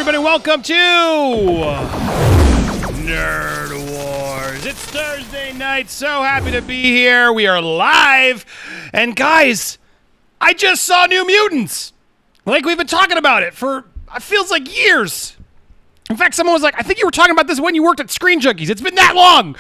everybody. Welcome to Nerd Wars. It's Thursday night. So happy to be here. We are live. And guys, I just saw New Mutants. Like, we've been talking about it for, it feels like years. In fact, someone was like, I think you were talking about this when you worked at Screen Junkies. It's been that long.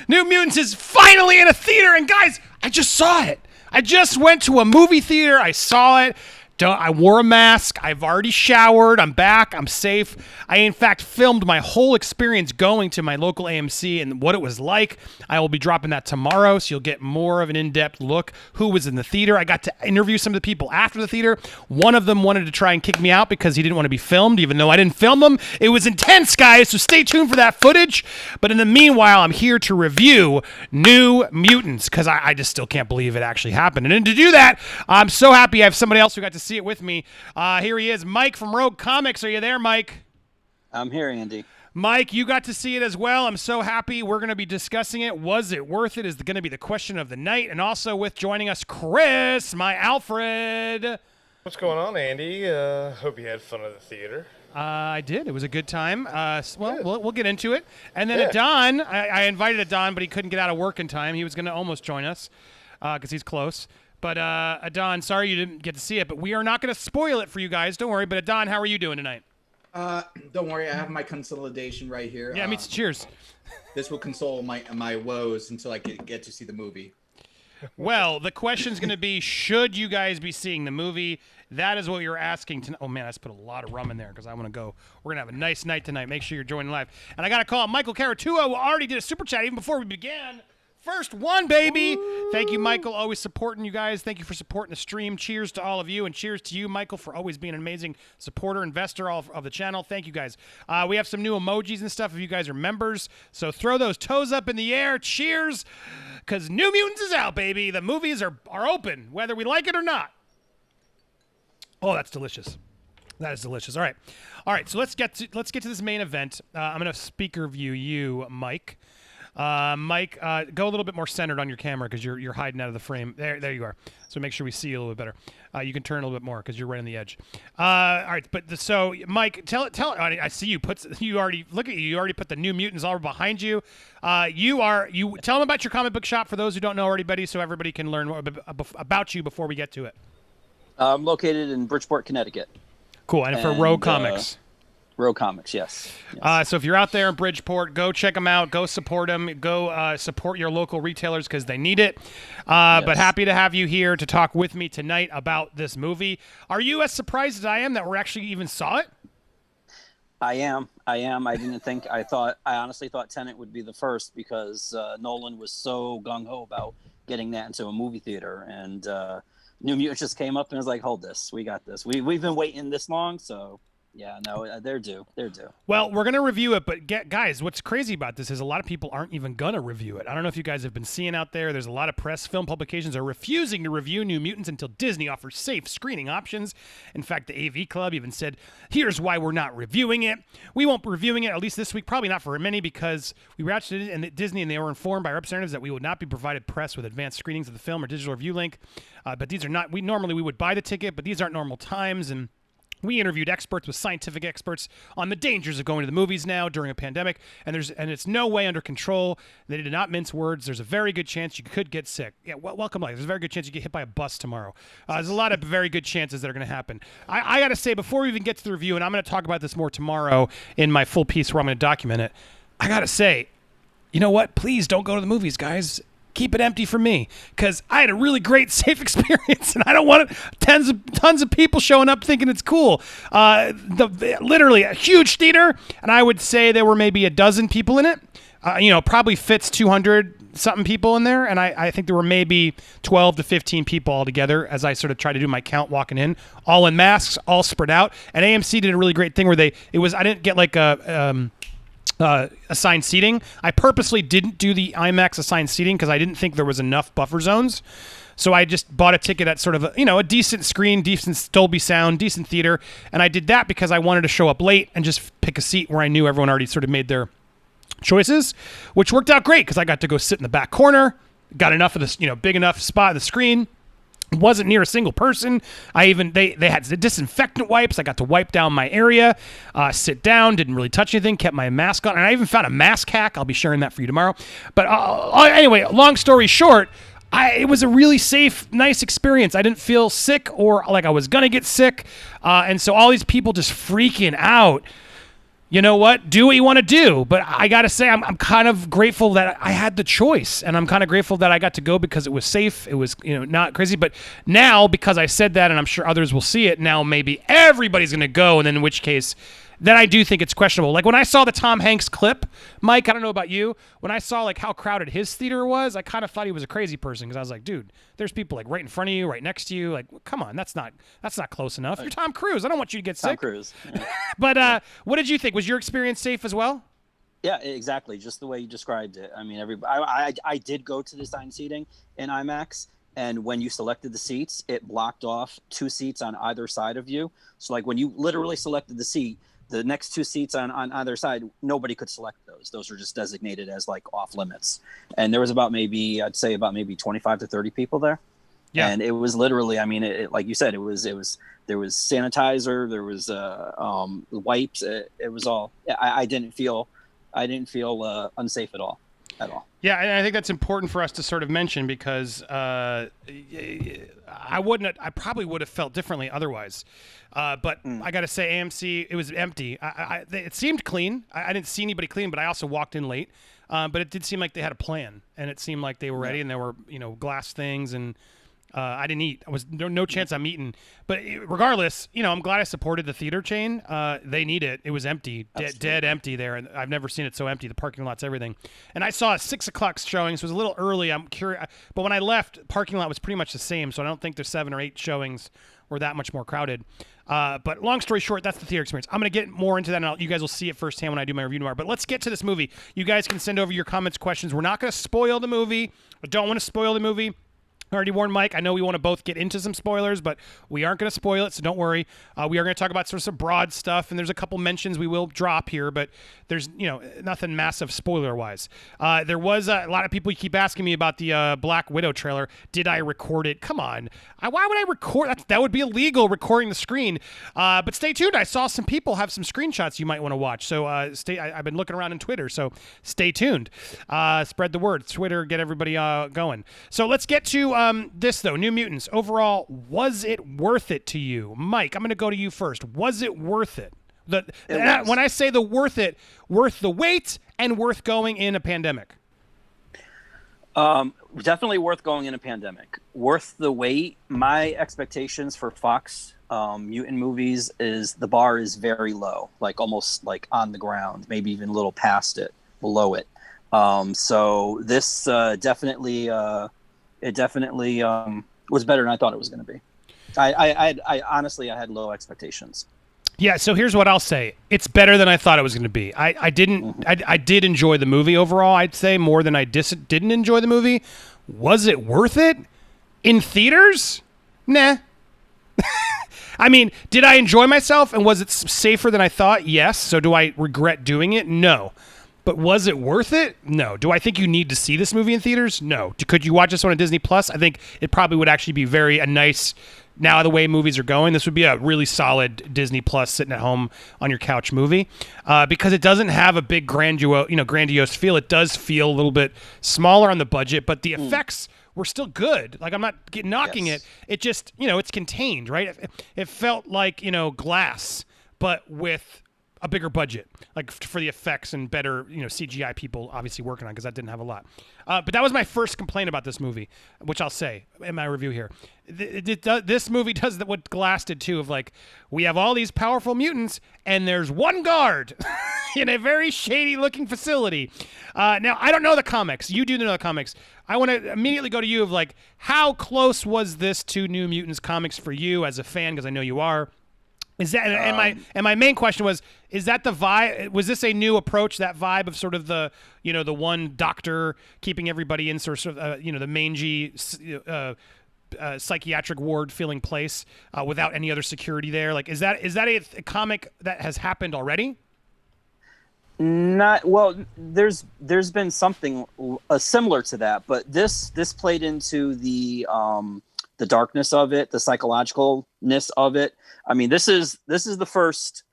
New Mutants is finally in a theater. And guys, I just saw it. I just went to a movie theater. I saw it. I wore a mask. I've already showered. I'm back. I'm safe. I, in fact, filmed my whole experience going to my local AMC and what it was like. I will be dropping that tomorrow, so you'll get more of an in-depth look who was in the theater. I got to interview some of the people after the theater. One of them wanted to try and kick me out because he didn't want to be filmed, even though I didn't film him. It was intense, guys, so stay tuned for that footage. But in the meanwhile, I'm here to review New Mutants because I just still can't believe it actually happened. And to do that, I'm so happy I have somebody else who got to see it with me. Here he is, Mike from Rogue Comics. Are you there, Mike? I'm here, Andy. Mike, you got to see it as well. I'm so happy. We're going to be discussing it. Was it worth it is going to be the question of the night. And also with joining us, Chris, my Alfred. What's going on, Andy? Hope you had fun at the theater. I did. It was a good time. We'll get into it. And then Adon, I invited Adon, but he couldn't get out of work in time. He was going to almost join us because he's close. But Adon, sorry you didn't get to see it, but we are not going to spoil it for you guys. Don't worry. But Adon, how are you doing tonight? Don't worry. I have my consolidation right here. Yeah, cheers. This will console my woes until I get to see the movie. Well, the question's going to be, should you guys be seeing the movie? That is what you're asking tonight. Oh, man, I just put a lot of rum in there because I want to go. We're going to have a nice night tonight. Make sure you're joining live. And I got to call out Michael Caratuo, who already did a super chat even before we began. First one, baby. Woo. Thank you, Michael, always supporting you guys. Thank you for supporting the stream. Cheers to all of you, and cheers to you, Michael, for always being an amazing supporter, investor of the channel. Thank you, guys. We have some new emojis and stuff if you guys are members, so throw those toes up in the air. Cheers, because New Mutants is out, baby. The movies are open, whether we like it or not. Oh, that's delicious. That is delicious. All right. So let's get to this main event. I'm gonna speaker view you, Mike. Mike, go a little bit more centered on your camera because you're hiding out of the frame. There you are. So make sure we see you a little bit better. You can turn a little bit more because you're right on the edge. All right, so Mike, tell. I see you already put the New Mutants all behind you. You tell them about your comic book shop for those who don't know already, Betty, so everybody can learn more about you before we get to it. I'm located in Bridgeport, Connecticut. Cool, and for Rogue Comics. Rogue Comics, yes. So if you're out there in Bridgeport, go check them out. Go support them. Go support your local retailers because they need it. Yes. But happy to have you here to talk with me tonight about this movie. Are you as surprised as I am that we actually even saw it? I am. I didn't think. I honestly thought Tenet would be the first because Nolan was so gung-ho about getting that into a movie theater. And New Mutants just came up and was like, hold this. We got this. We've been waiting this long, so... Yeah, no, they're due. Well, we're going to review it, but guys, what's crazy about this is a lot of people aren't even going to review it. I don't know if you guys have been seeing out there's a lot of press, film publications are refusing to review New Mutants until Disney offers safe screening options. In fact, the AV Club even said, here's why we're not reviewing it. We won't be reviewing it, at least this week, probably not for many, because we watched it in Disney and they were informed by representatives that we would not be provided press with advanced screenings of the film or digital review link. But these are not, we would buy the ticket, but these aren't normal times, and we interviewed experts with scientific experts on the dangers of going to the movies now during a pandemic, and it's no way under control. They did not mince words. There's a very good chance you could get sick. Yeah, welcome, Mike. There's a very good chance you get hit by a bus tomorrow. There's a lot of very good chances that are going to happen. I got to say, before we even get to the review, and I'm going to talk about this more tomorrow in my full piece where I'm going to document it, I got to say, you know what? Please don't go to the movies, guys. Keep it empty for me, because I had a really great, safe experience, and I don't want tons of people showing up thinking it's cool. Literally a huge theater, and I would say there were maybe a dozen people in it. Probably fits 200-something people in there, and I think there were maybe 12 to 15 people altogether as I sort of tried to do my count walking in, all in masks, all spread out. And AMC did a really great thing where I didn't get like assigned seating. I purposely didn't do the IMAX assigned seating because I didn't think there was enough buffer zones. So I just bought a ticket at sort of a decent screen, decent Dolby sound, decent theater. And I did that because I wanted to show up late and just pick a seat where I knew everyone already sort of made their choices, which worked out great because I got to go sit in the back corner, got enough of this, big enough spot on the screen. Wasn't near a single person. They had the disinfectant wipes. I got to wipe down my area, sit down, didn't really touch anything, kept my mask on, and I even found a mask hack. I'll be sharing that for you tomorrow. But anyway, long story short, it was a really safe, nice experience. I didn't feel sick or like I was gonna get sick, and so all these people just freaking out. You know what? Do what you want to do. But I got to say, I'm kind of grateful that I had the choice. And I'm kind of grateful that I got to go because it was safe. It was, not crazy. But now, because I said that, and I'm sure others will see it, now maybe everybody's going to go. And then in which case, then I do think it's questionable. Like when I saw the Tom Hanks clip, Mike, I don't know about you. When I saw like how crowded his theater was, I kind of thought he was a crazy person because I was like, dude, there's people like right in front of you, right next to you. Like, come on, that's not close enough. You're Tom Cruise. I don't want you to get sick. Tom Cruise. Yeah. But what did you think? Was your experience safe as well? Yeah, exactly. Just the way you described it. I mean, I did go to the assigned seating in IMAX, and when you selected the seats, it blocked off 2 seats on either side of you. So like when you literally selected the seat, the next 2 seats on either side, nobody could select those. Those were just designated as like off limits. And there was I'd say about maybe 25 to 30 people there. Yeah. And it was literally, I mean, it like you said, there was sanitizer, there was wipes. It was all. I didn't feel unsafe at all. Yeah, and I think that's important for us to sort of mention because I probably would have felt differently otherwise. But I got to say, AMC, it was empty. It seemed clean. I didn't see anybody clean, but I also walked in late. But it did seem like they had a plan, and it seemed like they were ready, and there were glass things, and I didn't eat. I was no chance I'm eating. But regardless, I'm glad I supported the theater chain. They need it. It was empty, dead empty there, and I've never seen it so empty. The parking lot's everything. And I saw a 6 o'clock showing, so it was a little early. I'm curious, but when I left, parking lot was pretty much the same. So I don't think there's 7 or 8 showings were that much more crowded. But long story short, that's the theater experience. I'm going to get more into that, and you guys will see it firsthand when I do my review tomorrow. But let's get to this movie. You guys can send over your comments, questions. We're not going to spoil the movie. I don't want to spoil the movie. I already warned Mike. I know we want to both get into some spoilers, but we aren't going to spoil it, so don't worry. We are going to talk about sort of some broad stuff, and there's a couple mentions we will drop here, but there's nothing massive spoiler-wise. There was a lot of people keep asking me about the Black Widow trailer. Did I record it? Come on. Why would I record? That would be illegal, recording the screen. But stay tuned. I saw some people have some screenshots you might want to watch, so I've been looking around on Twitter, so stay tuned. Spread the word. Twitter, get everybody going. So let's get to this, though. New Mutants. Overall, was it worth it to you? Mike, I'm going to go to you first. Was it worth it? When I say the worth the wait and worth going in a pandemic? Definitely worth going in a pandemic. Worth the wait. My expectations for Fox mutant movies is the bar is very low, like almost like on the ground, maybe even a little past it, below it. So this definitely was better than I thought it was going to be. I honestly had low expectations. Yeah, so here's what I'll say. It's better than I thought it was going to be. I did enjoy the movie overall, I'd say, more than I didn't enjoy the movie. Was it worth it? In theaters? Nah. I mean, did I enjoy myself, and was it safer than I thought? Yes. So do I regret doing it? No. But was it worth it? No. Do I think you need to see this movie in theaters? No. Could you watch this on a Disney Plus? I think it probably would actually be a nice, now the way movies are going, this would be a really solid Disney Plus sitting at home on your couch movie, because it doesn't have a big grandiose feel. It does feel a little bit smaller on the budget, but the effects were still good. Like, I'm not knocking it. It just, it's contained, right? It felt like, Glass, but with a bigger budget, like for the effects and better, CGI people obviously working on, because that didn't have a lot. But that was my first complaint about this movie, which I'll say in my review here. This movie does what Glass did too, of like, we have all these powerful mutants and there's one guard in a very shady looking facility. Now, I don't know the comics. You do know the comics. I want to immediately go to you of like, how close was this to New Mutants comics for you as a fan? Because I know you are. Is that and my main question was, is that the vibe? Was this a new approach? That vibe of sort of the the one doctor keeping everybody in sort of the mangy psychiatric ward feeling place without any other security there? Like, is that a comic that has happened already? Not well. There's been something similar to that, but this played into the the darkness of it, the psychologicalness of it. I mean, this is the first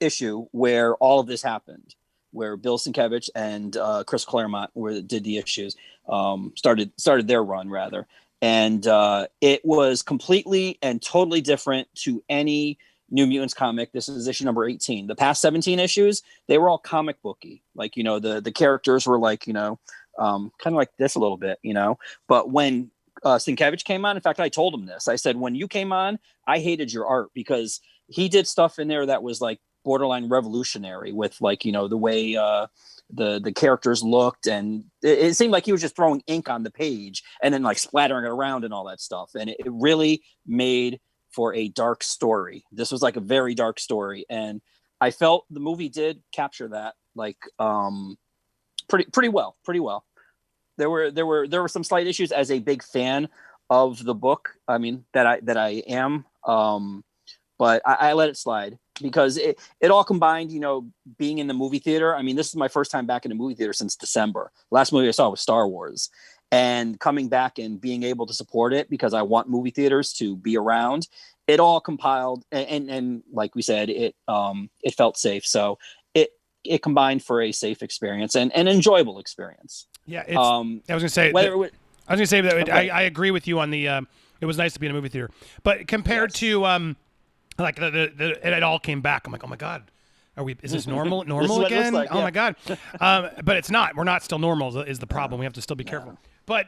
issue where all of this happened, where Bill Sienkiewicz and Chris Claremont did the issues, started their run rather, and it was completely and totally different to any New Mutants comic. This is issue number 18. The past 17 issues, they were all comic booky. Like, you know, the characters were like, you know, kind of like this a little bit, you know. But when Sienkiewicz came on, in fact, I told him this. I said, when you came on, I hated your art because he did stuff in there that was like borderline revolutionary with, like, you know, the way the characters looked, and it seemed like he was just throwing ink on the page and then like splattering it around and all that stuff. And it really made for a dark story. This was like a very dark story, and I felt the movie did capture that like pretty well. There were some slight issues as a big fan of the book. I mean, that I am, but I let it slide because it all combined, you know, being in the movie theater. I mean, this is my first time back in the movie theater since December. Last movie I saw was Star Wars. And coming back and being able to support it because I want movie theaters to be around, it all compiled and like we said, it felt safe. So it combined for a safe experience and an enjoyable experience. Yeah, I was gonna say that I agree with you on the. It was nice to be in a movie theater, but compared to like it all came back. I'm like, oh my god. Is this normal again? Like, oh my God. But it's not. We're not still normal is the problem. We have to still be careful. But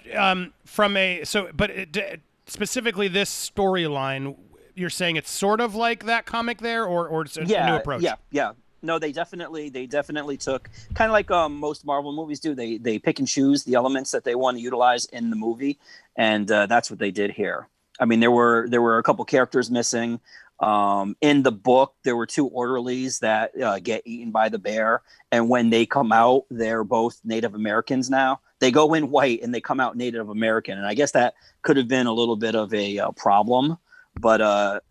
specifically this storyline, you're saying it's sort of like that comic there, or it's a new approach? Yeah. No, they definitely took kind of like most Marvel movies do. They pick and choose the elements that they want to utilize in the movie, and that's what they did here. I mean, there were a couple characters missing. In the book, there were two orderlies that get eaten by the bear. And when they come out, they're both Native Americans now. They go in white and they come out Native American. And I guess that could have been a little bit of a problem. But,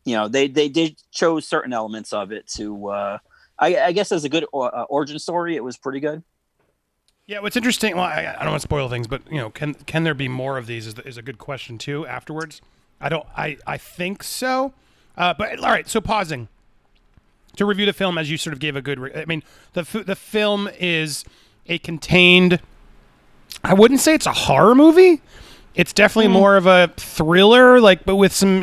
you know, they did chose certain elements of it to, I guess as a good origin story, it was pretty good. Yeah, what's interesting, well, I don't want to spoil things, but, you know, can there be more of these is a good question, too, afterwards. I think so. But all right, so pausing to review the film as you sort of gave a good. I mean, the film is a contained. I wouldn't say it's a horror movie. It's definitely more of a thriller, like, but with some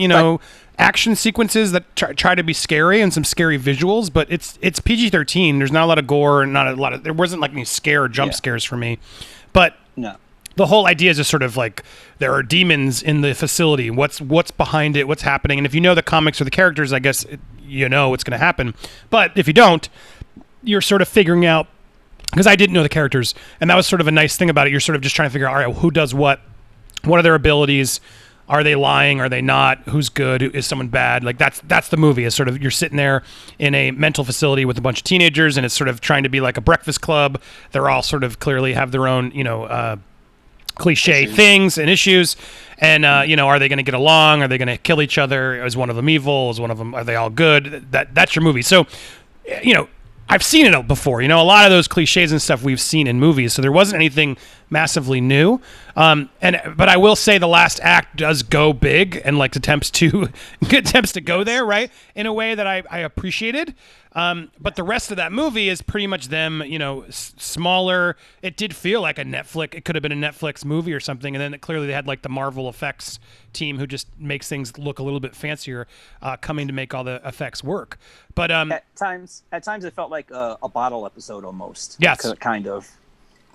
action sequences that try to be scary and some scary visuals. But it's PG-13. There's not a lot of gore and not a lot of. There wasn't like any scare or jump scares for me, but no. The whole idea is just sort of like there are demons in the facility. What's behind it? What's happening? And if you know the comics or the characters, I guess you know what's going to happen. But if you don't, you're sort of figuring out, because I didn't know the characters, and that was sort of a nice thing about it. You're sort of just trying to figure out, all right, who does what? What are their abilities? Are they lying? Are they not? Who's good? Is someone bad? Like that's the movie. Is sort of you're sitting there in a mental facility with a bunch of teenagers, and it's sort of trying to be like a breakfast club. They're all sort of clearly have their own, cliche things and issues, and are they going to get along? Are they going to kill each other? Is one of them evil? Is one of them? Are they all good? That's your movie. So, I've seen it before. A lot of those cliches and stuff we've seen in movies. So there wasn't anything massively new. But I will say the last act does go big and like attempts to go there, right, in a way that I appreciated. But the rest of that movie is pretty much them, smaller. It did feel like it could have been a Netflix movie or something. And then clearly they had like the Marvel effects team who just makes things look a little bit fancier, coming to make all the effects work. But at times it felt like a bottle episode almost. Yes, kind of.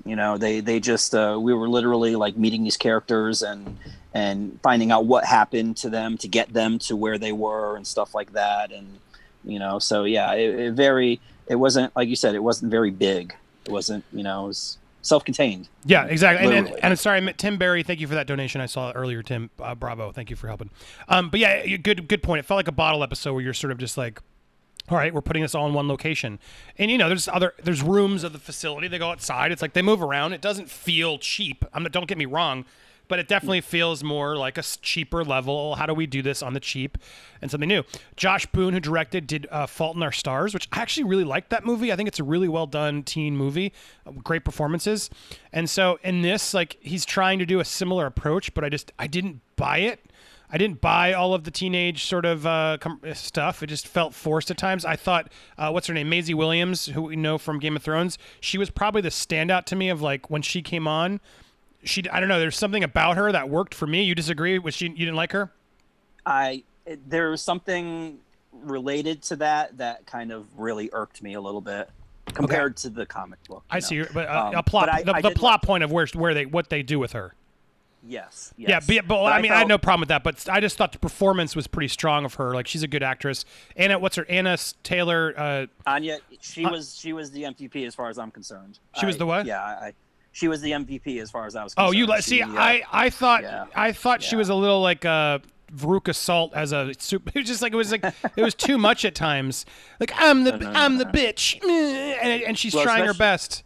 They just we were literally like meeting these characters and finding out what happened to them to get them to where they were and stuff like that. And so yeah, it wasn't, like you said, it wasn't very big. It wasn't, it was self-contained. Yeah, exactly. And sorry, Tim Barry, thank you for that donation. I saw earlier, Tim. Bravo, thank you for helping. But yeah, good point. It felt like a bottle episode where you're sort of just like, all right, we're putting this all in one location. And, there's rooms of the facility. They go outside. It's like they move around. It doesn't feel cheap. Don't get me wrong. but it definitely feels more like a cheaper level. How do we do this on the cheap and something new? Josh Boone, who directed, did Fault in Our Stars, which I actually really liked that movie. I think it's a really well done teen movie, great performances. And so in this, like, he's trying to do a similar approach, but I didn't buy it. I didn't buy all of the teenage sort of stuff. It just felt forced at times. I thought, what's her name? Maisie Williams, who we know from Game of Thrones. She was probably the standout to me of, like, when she came on. I don't know. There's something about her that worked for me. You disagree? You didn't like her? There was something related to that kind of really irked me a little bit compared to the comic book. I see, but a plot. But the plot point of what they do with her. Yes. Yeah, but I mean, I had no problem with that, but I just thought the performance was pretty strong of her. Like, she's a good actress. Anna Taylor? Anya, she was the MVP as far as I'm concerned. She was the what? Yeah, she was the MVP as far as I was concerned. Oh, I thought she was a little like Veruca Salt as a soup. It was like it was too much at times. Like, I'm the bitch, and she's trying her best.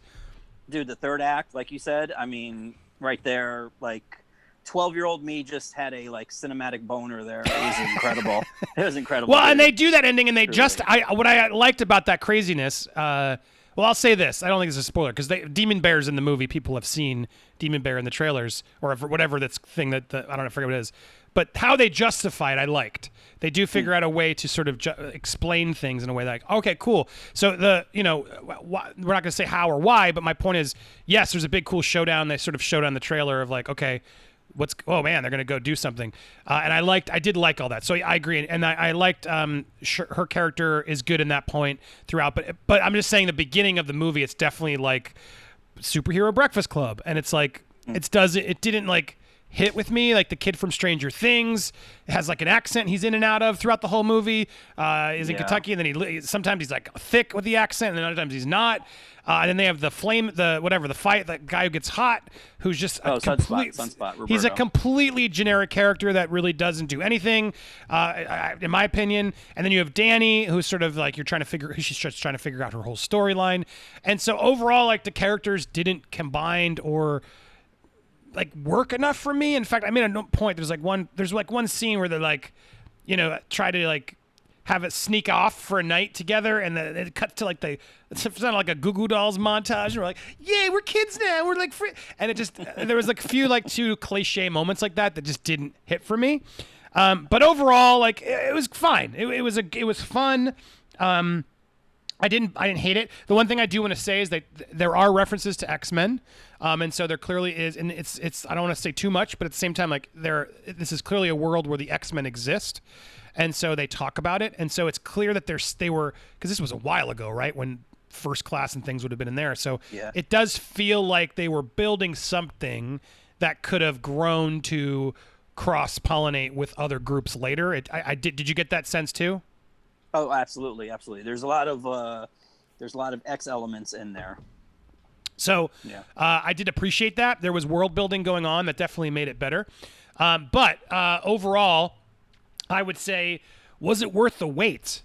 Dude, the third act, like you said, I mean, right there, like, 12-year-old me just had a, like, cinematic boner there. It was incredible. It was incredible. Well, dude. And they do that ending, and they what I liked about that craziness. Well, I'll say this. I don't think it's a spoiler because Demon Bear's in the movie. People have seen Demon Bear in the trailers or whatever that's thing that I don't know, I forget what it is. But how they justify it, I liked. They do figure out a way to sort of explain things in a way that, like, okay, cool. So we're not going to say how or why, but my point is, yes, there's a big cool showdown. They sort of showed on the trailer of, like, okay, oh man, they're going to go do something. And I did like all that. So I agree. And I liked her character is good in that point throughout. But I'm just saying the beginning of the movie, it's definitely like Superhero Breakfast Club. And it's like, it didn't like hit with me. Like the kid from Stranger Things has like an accent he's in and out of throughout the whole movie. Is in Kentucky. And then sometimes he's like thick with the accent and then other times he's not. And then they have the fight, that guy who gets hot, who's just Sunspot, he's a completely generic character that really doesn't do anything, in my opinion. And then you have Danny, who's sort of like she's just trying to figure out her whole storyline. And so overall, like, the characters didn't combine or like work enough for me. In fact, I made a point. There's one scene where they're like, try to like have it sneak off for a night together, and then it cuts to like it's not like a Goo Goo Dolls montage. And we're like, yay, we're kids now. We're like free. And it just there was like a few like two cliche moments like that just didn't hit for me. But overall, like, it was fine. It was fun. I didn't hate it. The one thing I do want to say is that there are references to X-Men, and so there clearly is, and it's I don't want to say too much, but at the same time, like, this is clearly a world where the X-Men exist, and so they talk about it, and so it's clear that they were, because this was a while ago, right, when First Class and things would have been in there, so it does feel like they were building something that could have grown to cross-pollinate with other groups later. Did you get that sense too? Oh, absolutely. There's a lot of X elements in there. So I did appreciate that. There was world building going on that definitely made it better. But overall, I would say, was it worth the wait?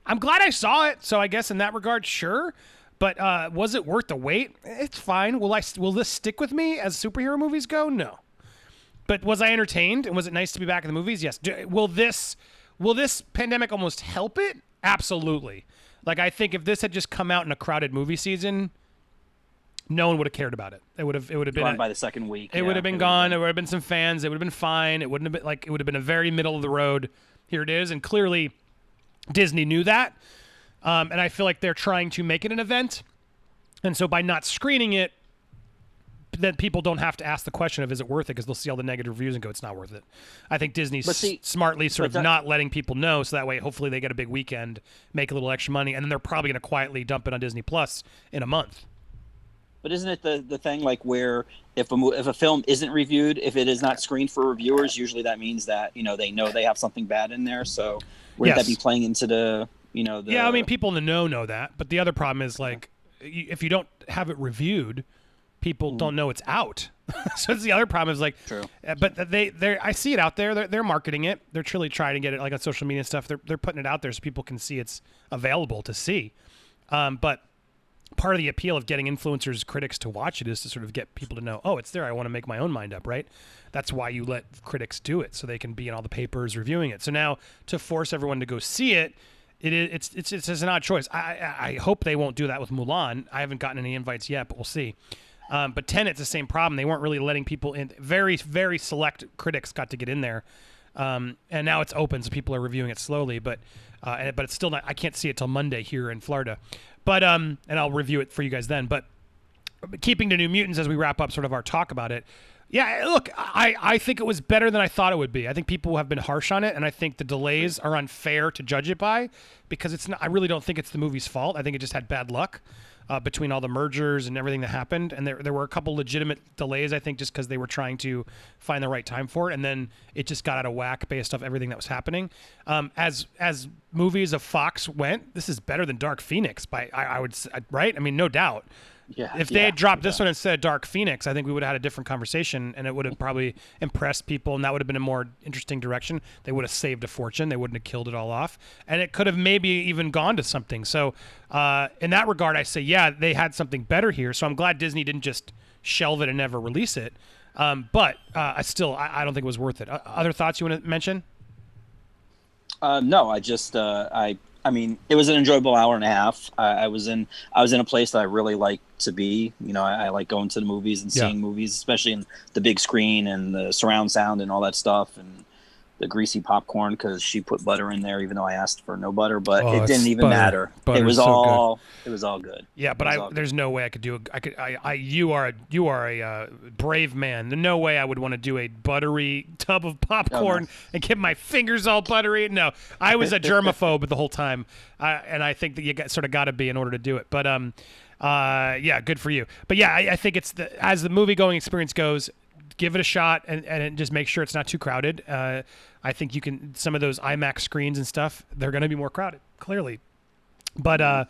I'm glad I saw it. So I guess in that regard, sure. But was it worth the wait? It's fine. Will this stick with me as superhero movies go? No. But was I entertained? And was it nice to be back in the movies? Yes. Will this pandemic almost help it? Absolutely. Like, I think if this had just come out in a crowded movie season, no one would have cared about it. It would have been gone by the second week. It would have been gone. There would have been some fans. It would have been fine. It wouldn't have been like, it would have been a very middle of the road. Here it is. And clearly Disney knew that. And I feel like they're trying to make it an event. And so by not screening it, then people don't have to ask the question of, is it worth it? Because they'll see all the negative reviews and go, it's not worth it. I think Disney's smartly sort of not letting people know, so that way hopefully they get a big weekend, make a little extra money, and then they're probably going to quietly dump it on Disney Plus in a month. But isn't it the thing, like, where if a film isn't reviewed, if it is not screened for reviewers, usually that means that, they know they have something bad in there. So wouldn't that be playing into the, Yeah, I mean, people in the know that. But the other problem is, like, if you don't have it reviewed, people don't know it's out. So it's the other problem is, like, true. But I see it out there. They're marketing it. They're truly trying to get it, like, on social media and stuff. They're putting it out there so people can see it's available to see. But part of the appeal of getting influencers, critics to watch it is to sort of get people to know, oh, it's there. I want to make my own mind up, right? That's why you let critics do it, so they can be in all the papers reviewing it. So now to force everyone to go see it, it's an odd choice. I hope they won't do that with Mulan. I haven't gotten any invites yet, but we'll see. But Tenet's the same problem. They weren't really letting people in. Very, very select critics got to get in there. And now it's open, so people are reviewing it slowly. But it's still not. I can't see it till Monday here in Florida. But and I'll review it for you guys then. But keeping to New Mutants as we wrap up sort of our talk about it. Yeah, look, I think it was better than I thought it would be. I think people have been harsh on it, and I think the delays are unfair to judge it by because it's not. I really don't think it's the movie's fault. I think it just had bad luck between all the mergers and everything that happened. And there were a couple legitimate delays, I think, just because they were trying to find the right time for it, and then it just got out of whack based off everything that was happening. As movies of Fox went, this is better than Dark Phoenix, I would say, right? I mean, no doubt. Yeah, if they had dropped this one instead of Dark Phoenix, I think we would have had a different conversation, and it would have probably impressed people, and that would have been a more interesting direction. They would have saved a fortune. They wouldn't have killed it all off, and it could have maybe even gone to something. So in that regard, I say, yeah, they had something better here. So I'm glad Disney didn't just shelve it and never release it. But I don't think it was worth it. Other thoughts you want to mention? No, I mean, it was an enjoyable hour and a half. I was in a place that I really like to be. You know, I like going to the movies and seeing movies, especially in the big screen and the surround sound and all that stuff, and the greasy popcorn because she put butter in there, even though I asked for no butter, but it didn't even matter. It was all good. Yeah, but there's no way I could do you are a brave man. There's no way I would want to do a buttery tub of popcorn and get my fingers all buttery. No, I was a germaphobe the whole time, and I think that you sort of got to be in order to do it. But yeah, good for you. But yeah, I think it's as the movie going experience goes, give it a shot and just make sure it's not too crowded. I think you can, some of those IMAX screens and stuff, they're going to be more crowded, clearly. But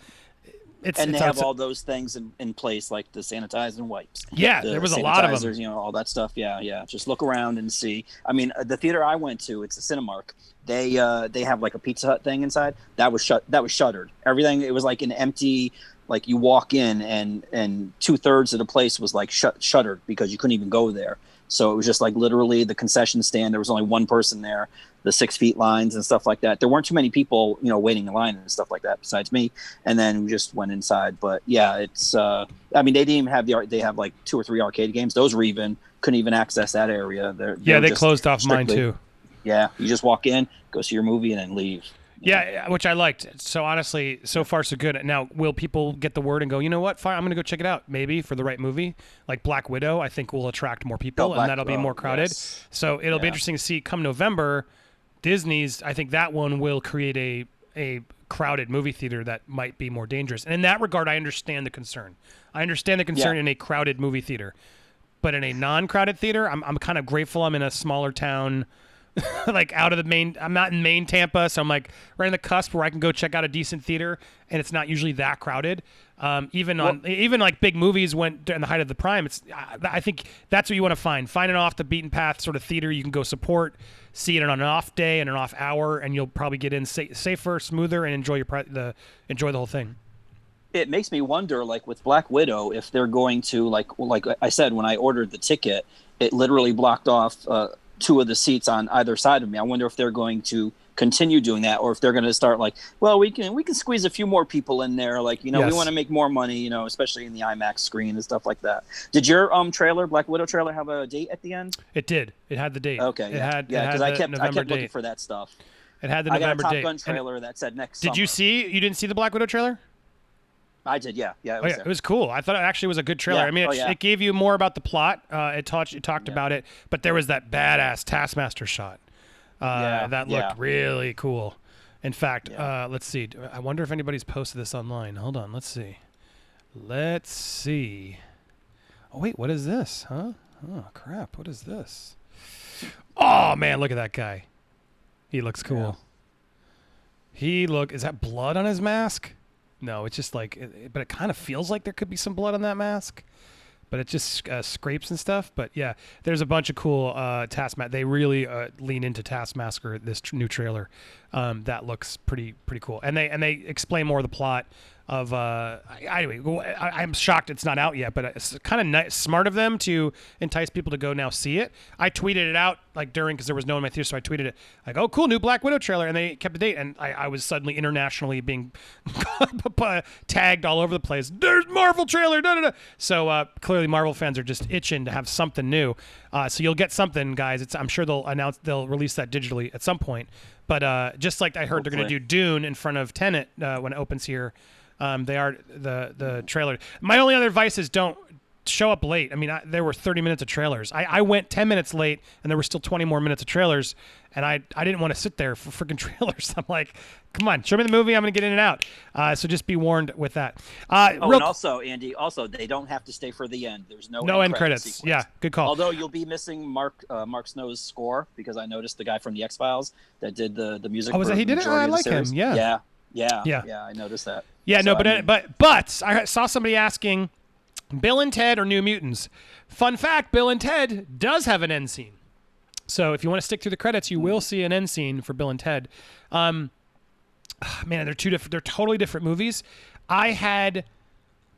they have all those things in place, like the sanitizing wipes. Yeah, there was a lot of them. You know, all that stuff. Yeah. Just look around and see. I mean, the theater I went to, it's a Cinemark. They have like a Pizza Hut thing inside. That was shuttered. Everything, it was like an empty. Like you walk in and 2/3 of the place was like shuttered because you couldn't even go there. So it was just like literally the concession stand. There was only one person there, the 6 feet lines and stuff like that. There weren't too many people, you know, waiting in line and stuff like that besides me. And then we just went inside. But yeah, it's, I mean, they didn't even have they have like 2 or 3 arcade games. Those were couldn't even access that area. They closed off mine too. Yeah. You just walk in, go see your movie and then leave. Yeah, which I liked. So honestly, so far so good. Now, will people get the word and go, you know what, fine, I'm going to go check it out, maybe, for the right movie? Like Black Widow, I think will attract more people, and that'll be more crowded. Yes. So it'll be interesting to see come November, Disney's, I think that one will create a crowded movie theater that might be more dangerous. And in that regard, I understand the concern. I understand the concern in a crowded movie theater. But in a non-crowded theater, I'm kind of grateful I'm in a smaller town, like out of the main. I'm not in main Tampa, so I'm like right on the cusp where I can go check out a decent theater, and it's not usually that crowded. Even like big movies went in the height of the prime. I think that's what you want to find. Find an off the beaten path sort of theater you can go support, see it on an off day and an off hour, and you'll probably get in safer, smoother, and enjoy the whole thing. It makes me wonder, like with Black Widow, if they're going to like I said when I ordered the ticket, it literally blocked off 2 of the seats on either side of me. I wonder if they're going to continue doing that, or if they're going to start like, well, we can squeeze a few more people in there, like, you know, we want to make more money, you know, especially in the IMAX screen and stuff like that. Did your Black Widow trailer have a date at the end? It did. It had the date. Okay, because I kept looking for that stuff. It had the November date. I got a Top Gun trailer that said next summer. You didn't see the Black Widow trailer? I did, yeah. It was cool. I thought it actually was a good trailer. Yeah. I mean, it gave you more about the plot. It talked about it, but there was that badass Taskmaster shot that looked really cool. In fact, let's see. I wonder if anybody's posted this online. Hold on. Let's see. Oh, wait. What is this? Huh? Oh, crap. What is this? Oh, man. Look at that guy. He looks cool. Yeah. Is that blood on his mask? No, it's just like, but it kind of feels like there could be some blood on that mask, but it just scrapes and stuff. But yeah, there's a bunch of cool Taskmaster. They really lean into Taskmaster, this new trailer. That looks pretty cool. And they explain more of the plot. Anyway, I'm shocked it's not out yet, but it's kind of smart of them to entice people to go now see it. I tweeted it out like during, because there was no one in my theater, so I tweeted it like, "Oh, cool, new Black Widow trailer," and they kept the date, and I was suddenly internationally being tagged all over the place. There's Marvel trailer, da da da. So clearly, Marvel fans are just itching to have something new. So you'll get something, guys. I'm sure they'll release that digitally at some point. But just like I heard, they're going to do Dune in front of Tenet when it opens here. They are the trailer. My only other advice is don't show up late. I mean, there were 30 minutes of trailers. I went 10 minutes late, and there were still 20 more minutes of trailers, and I didn't want to sit there for freaking trailers. I'm like, come on, show me the movie. I'm going to get in and out. So just be warned with that. And also, Andy, they don't have to stay for the end. There's no end credits. Sequence. Yeah, good call. Although you'll be missing Mark Snow's score, because I noticed the guy from the X-Files that did the music. Oh, was that he did it? I like him. Yeah. Yeah, I noticed that. Yeah, so, but I saw somebody asking, Bill and Ted or New Mutants? Fun fact, Bill and Ted does have an end scene. So if you want to stick through the credits, you will see an end scene for Bill and Ted. Man, they're totally different movies. I had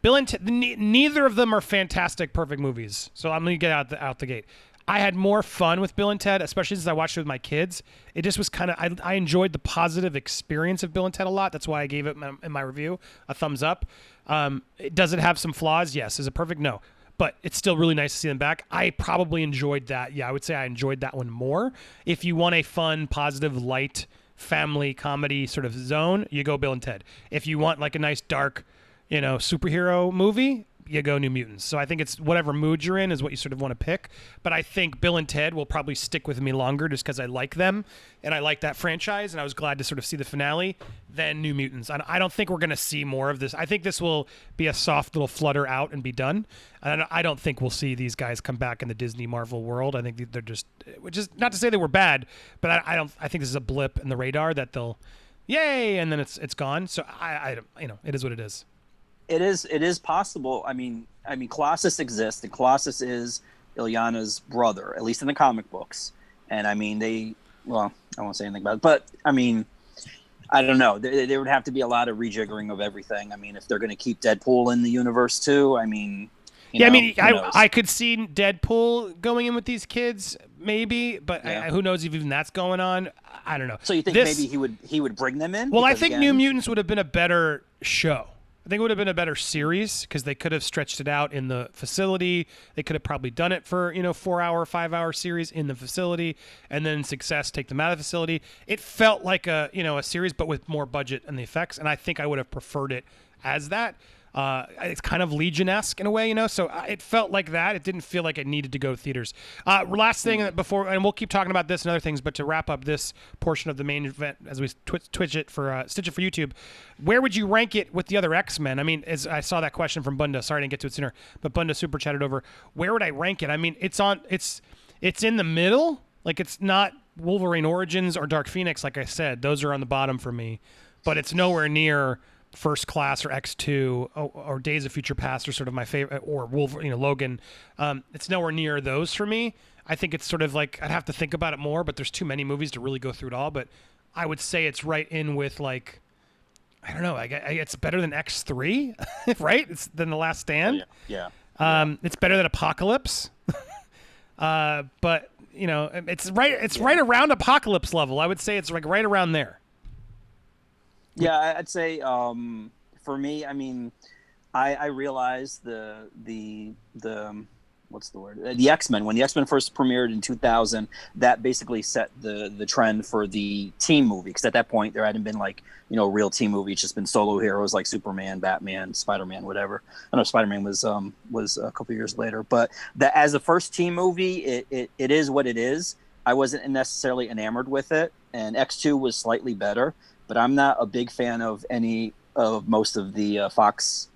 Bill and Ted, neither of them are fantastic, perfect movies. So I'm going to get out the gate. I had more fun with Bill and Ted, especially since I watched it with my kids. It just was kind of, I enjoyed the positive experience of Bill and Ted a lot. That's why I gave it in my review a thumbs up. Does it have some flaws? Yes. Is it perfect? No. But it's still really nice to see them back. I probably enjoyed that. Yeah, I would say I enjoyed that one more. If you want a fun, positive, light family comedy sort of zone, you go Bill and Ted. If you want like a nice dark, superhero movie, you go New Mutants. So I think it's whatever mood you're in is what you sort of want to pick. But I think Bill and Ted will probably stick with me longer just because I like them and I like that franchise, and I was glad to sort of see the finale than New Mutants. I don't think we're going to see more of this. I think this will be a soft little flutter out and be done. And I don't think we'll see these guys come back in the Disney Marvel world. I think they're just, which is not to say they were bad, but I think this is a blip in the radar that they'll, yay, and then it's gone. So it is what it is. It is possible. I mean, Colossus exists, and Colossus is Illyana's brother, at least in the comic books. And I mean, I won't say anything about it, but I mean, I don't know. There would have to be a lot of rejiggering of everything. I mean, if they're going to keep Deadpool in the universe too, I mean, I could see Deadpool going in with these kids, maybe, but who knows if even that's going on? I don't know. So you think maybe he would bring them in? Well, I think New Mutants would have been a better show. I think it would have been a better series because they could have stretched it out in the facility. They could have probably done it for 4-hour, 5-hour series in the facility, and then Success take them out of the facility. It felt like a series, but with more budget and the effects, and I think I would have preferred it as that. It's kind of Legion-esque in a way, so it felt like that. It didn't feel like it needed to go to theaters. Last thing before, and we'll keep talking about this and other things, but to wrap up this portion of the main event as we stitch it for YouTube, where would you rank it with the other X-Men? I mean, as I saw that question from Bunda. Sorry I didn't get to it sooner, but Bunda super chatted over. Where would I rank it? I mean, it's in the middle. Like, it's not Wolverine Origins or Dark Phoenix, like I said. Those are on the bottom for me, but it's nowhere near First Class or X2 or Days of Future Past are sort of my favorite, or Wolverine, Logan. It's nowhere near those for me. I think it's sort of like, I'd have to think about it more, but there's too many movies to really go through it all. But I would say it's right in with, like, I don't know, it's better than X3, right? It's than The Last Stand. Yeah. It's better than Apocalypse. But it's right around Apocalypse level. I would say it's like right around there. Yeah, I'd say for me, I mean, I realized the what's the word? The X-Men. When the X-Men first premiered in 2000, that basically set the trend for the team movie. Because at that point, there hadn't been like a real team movie. It's just been solo heroes like Superman, Batman, Spider-Man, whatever. I know Spider-Man was a couple years later, but as the first team movie, it is what it is. I wasn't necessarily enamored with it, and X2 was slightly better. But I'm not a big fan of most of the Fox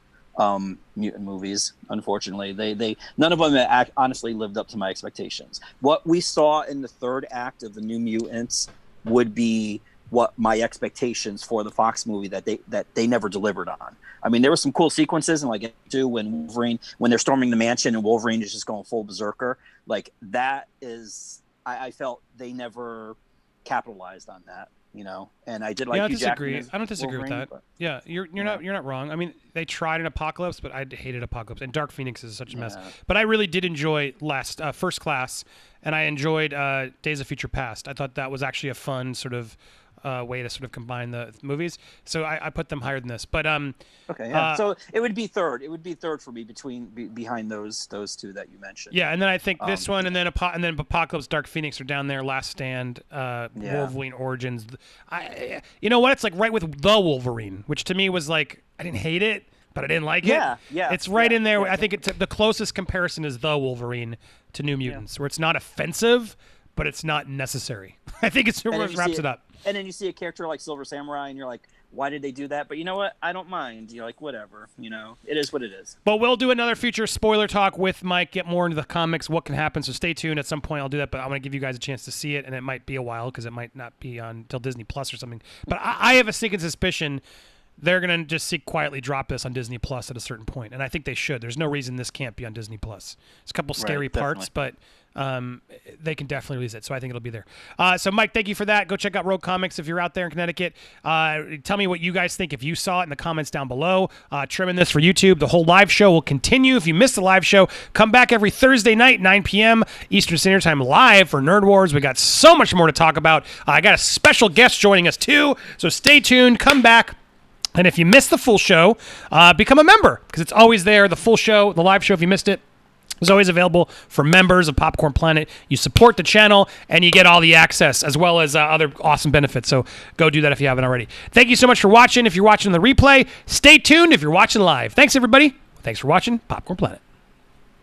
mutant movies. Unfortunately, they none of them honestly lived up to my expectations. What we saw in the third act of the New Mutants would be what my expectations for the Fox movie that they never delivered on. I mean, there were some cool sequences, and like when they're storming the mansion and Wolverine is just going full berserker, like that is I felt they never capitalized on that. And I did like Yeah, I Hugh Jackman disagree. as I don't disagree with Wolverine, that. but- Yeah, you're not wrong. I mean, they tried an Apocalypse, but I hated Apocalypse, and Dark Phoenix is such a mess. Yeah. But I really did enjoy First Class, and I enjoyed Days of Future Past. I thought that was actually a fun sort of way to sort of combine the movies. So I put them higher than this. But Okay, yeah. So it would be third. It would be third for me behind those two that you mentioned. yeah, and then I think this one, and then Apocalypse, Dark Phoenix are down there. Last Stand, Wolverine Origins. You know what? It's like right with the Wolverine, which to me was like I didn't hate it, but I didn't like it. Yeah. It's right in there. Yeah. I think it's the closest comparison is the Wolverine to New Mutants, where it's not offensive, but it's not necessary. I think it's what wraps it up. And then you see a character like Silver Samurai, and you're like, why did they do that? But you know what? I don't mind. You're like, whatever. It is what it is. But we'll do another future spoiler talk with Mike, get more into the comics, what can happen. So stay tuned. At some point, I'll do that. But I want to give you guys a chance to see it, and it might be a while because it might not be on until Disney Plus or something. But I have a sneaking suspicion they're going to just quietly drop this on Disney Plus at a certain point, and I think they should. There's no reason this can't be on Disney Plus. There's a couple scary parts, but they can definitely release it, so I think it'll be there. So, Mike, thank you for that. Go check out Rogue Comics if you're out there in Connecticut. Tell me what you guys think if you saw it in the comments down below. Trimming this for YouTube. The whole live show will continue. If you missed the live show, come back every Thursday night, 9 p.m. Eastern Standard Time live for Nerd Wars. We got so much more to talk about. I got a special guest joining us, too, so stay tuned. Come back. And if you missed the full show, become a member because it's always there. The full show, the live show, if you missed it, is always available for members of Popcorn Planet. You support the channel and you get all the access as well as other awesome benefits. So go do that if you haven't already. Thank you so much for watching. If you're watching the replay, stay tuned if you're watching live. Thanks, everybody. Thanks for watching Popcorn Planet.